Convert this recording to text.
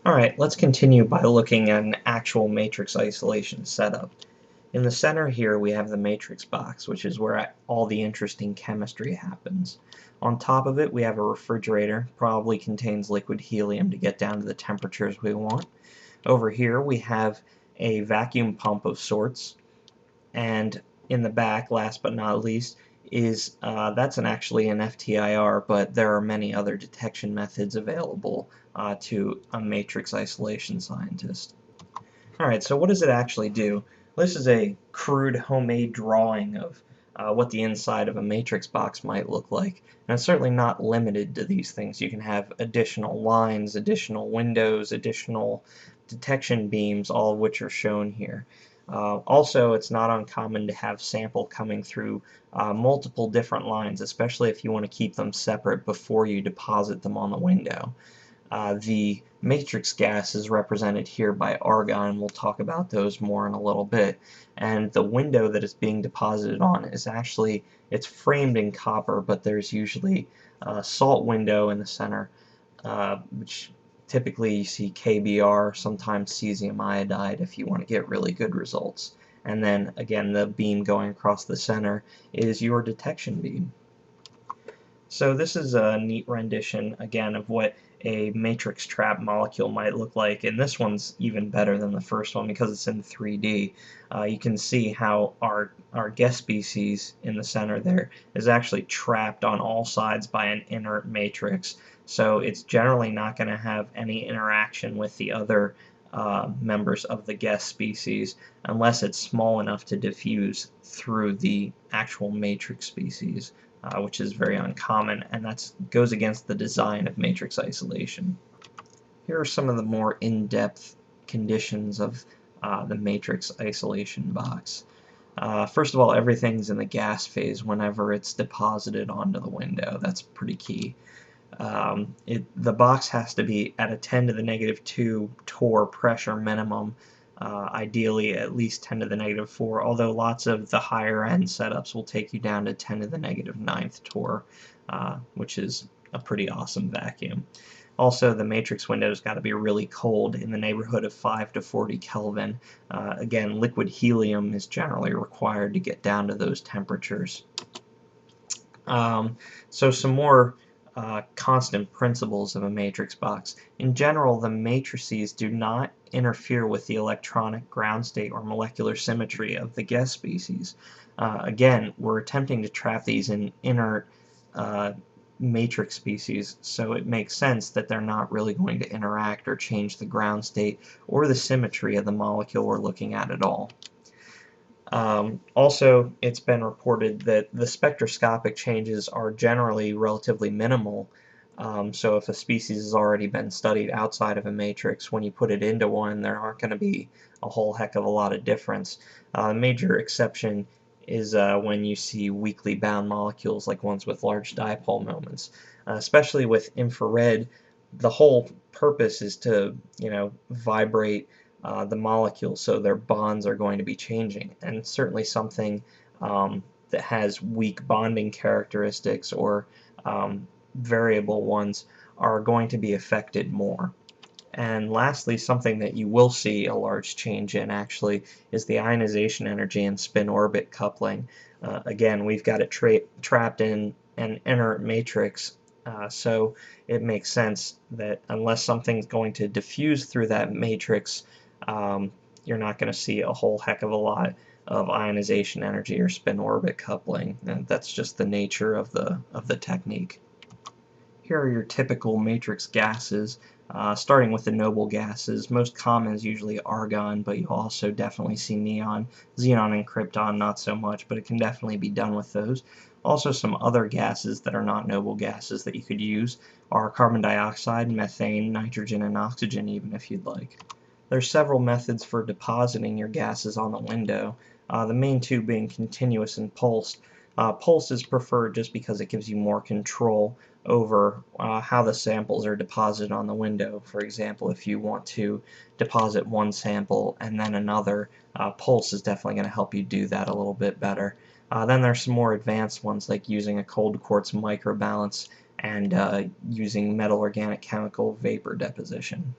Alright, let's continue by looking at an actual matrix isolation setup. In the center here we have the matrix box, which is where all the interesting chemistry happens. On top of it we have a refrigerator, probably contains liquid helium to get down to the temperatures we want. Over here we have a vacuum pump of sorts, and in the back, last but not least, is that's actually an FTIR, but there are many other detection methods available to a matrix isolation scientist. Alright, so what does it actually do? This is a crude homemade drawing of what the inside of a matrix box might look like. And it's certainly not limited to these things. You can have additional lines, additional windows, additional detection beams, all of which are shown here. Also, it's not uncommon to have sample coming through multiple different lines, especially if you want to keep them separate before you deposit them on the window. The matrix gas is represented here by argon. We'll talk about those more in a little bit. And the window that it's being deposited on is actually, it's framed in copper, but there's usually a salt window in the center, which typically you see KBr, sometimes cesium iodide if you want to get really good results. And then again, the beam going across the center is your detection beam. So this is a neat rendition, again, of what a matrix trap molecule might look like, and this one's even better than the first one because it's in 3D. You can see how our guest species in the center there is actually trapped on all sides by an inert matrix, so it's generally not going to have any interaction with the other members of the guest species unless it's small enough to diffuse through the actual matrix species. Which is very uncommon, and that goes against the design of matrix isolation. Here are some of the more in-depth conditions of the matrix isolation box. First of all, everything's in the gas phase whenever it's deposited onto the window. That's pretty key. The box has to be at a 10 to the negative 2 torr pressure minimum, ideally at least 10 to the negative 4, although lots of the higher end setups will take you down to 10 to the negative 9th torr, which is a pretty awesome vacuum. Also, the matrix window's got to be really cold, in the neighborhood of 5 to 40 Kelvin. Again, liquid helium is generally required to get down to those temperatures. So some more constant principles of a matrix box. In general, the matrices do not interfere with the electronic ground state or molecular symmetry of the guest species. Again, we're attempting to trap these in inert matrix species, so it makes sense that they're not really going to interact or change the ground state or the symmetry of the molecule we're looking at all. Also, it's been reported that the spectroscopic changes are generally relatively minimal. So if a species has already been studied outside of a matrix, when you put it into one, there aren't going to be a whole heck of a lot of difference. A major exception is when you see weakly bound molecules like ones with large dipole moments. Especially with infrared, the whole purpose is to, vibrate the molecules, so their bonds are going to be changing, and certainly something that has weak bonding characteristics or variable ones are going to be affected more. And lastly, something that you will see a large change in actually is the ionization energy and spin-orbit coupling. Again, we've got it trapped in an inert matrix, so it makes sense that unless something's going to diffuse through that matrix, you're not going to see a whole heck of a lot of ionization energy or spin-orbit coupling, and that's just the nature of the technique. Here are your typical matrix gases, starting with the noble gases. Most common is usually argon, but you'll also definitely see neon, xenon, and krypton, not so much, but it can definitely be done with those. Also, some other gases that are not noble gases that you could use are carbon dioxide, methane, nitrogen, and oxygen, even if you'd like. There's several methods for depositing your gases on the window, the main two being continuous and pulsed. Pulse is preferred just because it gives you more control over how the samples are deposited on the window. For example, if you want to deposit one sample and then another, pulse is definitely going to help you do that a little bit better. Then there's some more advanced ones like using a cold quartz microbalance and using metal organic chemical vapor deposition.